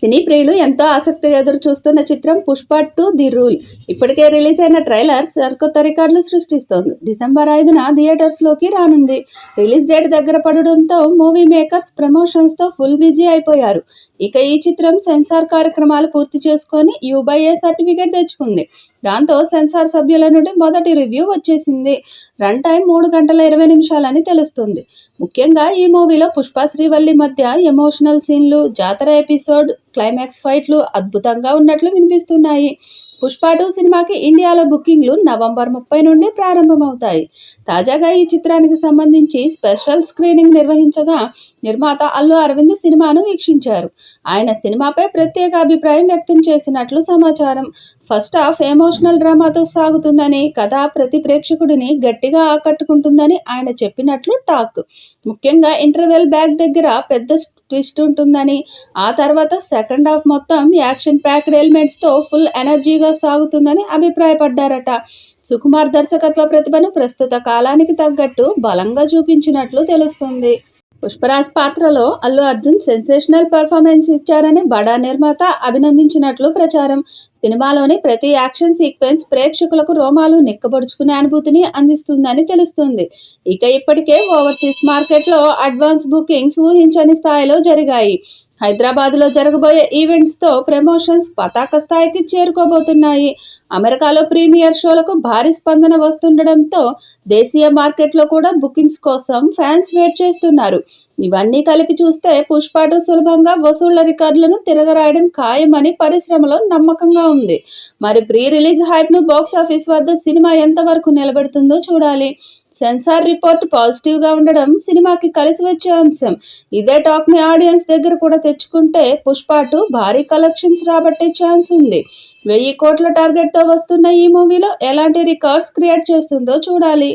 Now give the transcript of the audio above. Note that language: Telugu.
సినీ ప్రియులు ఎంతో ఆసక్తిగా ఎదురు చూస్తున్న చిత్రం పుష్ప 2 ది రూల్ ఇప్పటికే రిలీజ్ అయిన ట్రైలర్ సరికొత్త రికార్డులు సృష్టిస్తోంది. డిసెంబర్ 5న థియేటర్స్లోకి రానుంది. రిలీజ్ డేట్ దగ్గర పడడంతో మూవీ మేకర్స్ ప్రమోషన్స్తో ఫుల్ బిజీ అయిపోయారు. ఇక ఈ చిత్రం సెన్సార్ కార్యక్రమాలు పూర్తి చేసుకొని యూబైఏ సర్టిఫికేట్ తెచ్చుకుంది. దాంతో సెన్సార్ సభ్యుల నుండి మొదటి రివ్యూ వచ్చేసింది. రన్ టైం 3 గంటల 20 నిమిషాలని తెలుస్తుంది. ముఖ్యంగా ఈ మూవీలో పుష్ప శ్రీవల్లి మధ్య ఎమోషనల్ సీన్లు, జాతర ఎపిసోడ్, క్లైమాక్స్ ఫైట్లు అద్భుతంగా ఉన్నట్లు వినిపిస్తున్నాయి. పుష్ప 2 సినిమాకి ఇండియాలో బుకింగ్లు నవంబర్ 30 నుండి ప్రారంభమవుతాయి. తాజాగా ఈ చిత్రానికి సంబంధించి స్పెషల్ స్క్రీనింగ్ నిర్వహించగా నిర్మాత అల్లు అరవింద్ సినిమాను వీక్షించారు. ఆయన సినిమాపై ప్రత్యేక అభిప్రాయం వ్యక్తం చేసినట్లు సమాచారం. ఫస్ట్ హాఫ్ ఎమోషనల్ డ్రామాతో సాగుతుందని, కథ ప్రతి ప్రేక్షకుడిని గట్టిగా ఆకట్టుకుంటుందని ఆయన చెప్పినట్లు టాక్. ముఖ్యంగా ఇంటర్వెల్ బ్యాక్ దగ్గర పెద్ద ట్విస్ట్ ఉంటుందని, ఆ తర్వాత సెకండ్ హాఫ్ మొత్తం యాక్షన్ ప్యాక్డ్ ఎలిమెంట్స్తో ఫుల్ ఎనర్జీగా సాగుతుందని అభిప్రాయపడ్డారట. సుకుమార్ దర్శకత్వ ప్రతిభను ప్రస్తుత కాలానికి తగ్గట్టు బలంగా చూపించినట్లు తెలుస్తుంది. పుష్పరాజ్ పాత్రలో అల్లు అర్జున్ సెన్సేషనల్ పర్ఫార్మెన్స్ ఇచ్చారని బడా నిర్మాత అభినందించినట్లు ప్రచారం. సినిమాలోని ప్రతి యాక్షన్ సీక్వెన్స్ ప్రేక్షకులకు రోమాలు నిక్కబొడుచుకునే అనుభూతిని అందిస్తుందని తెలుస్తుంది. ఇక ఇప్పటికే ఓవర్సీస్ మార్కెట్లో అడ్వాన్స్ బుకింగ్స్ ఊహించని స్థాయిలో జరిగాయి. హైదరాబాద్లో జరగబోయే ఈవెంట్స్తో ప్రమోషన్స్ పతాక స్థాయికి చేరుకోబోతున్నాయి. అమెరికాలో ప్రీమియర్ షోలకు భారీ స్పందన వస్తుండడంతో దేశీయ మార్కెట్లో కూడా బుకింగ్స్ కోసం ఫ్యాన్స్ వెయిట్ చేస్తున్నారు. ఇవన్నీ కలిపి చూస్తే పుష్ప 2 సులభంగా వసూళ్ల రికార్డులను తిరగరాయడం ఖాయమని పరిశ్రమలో నమ్మకంగా ఉంది. మరి ప్రీ రిలీజ్ హైప్ను బాక్సాఫీస్ వద్ద సినిమా ఎంతవరకు నిలబెడుతుందో చూడాలి. సెన్సార్ రిపోర్ట్ పాజిటివ్గా ఉండడం సినిమాకి కలిసి వచ్చే అంశం. ఇదే టాక్ని ఆడియన్స్ దగ్గర కూడా తెచ్చుకుంటే పుష్ప 2 భారీ కలెక్షన్స్ రాబట్టే ఛాన్స్ ఉంది. 1000 కోట్ల టార్గెట్తో వస్తున్న ఈ మూవీలో ఎలాంటి రికార్డ్స్ క్రియేట్ చేస్తుందో చూడాలి.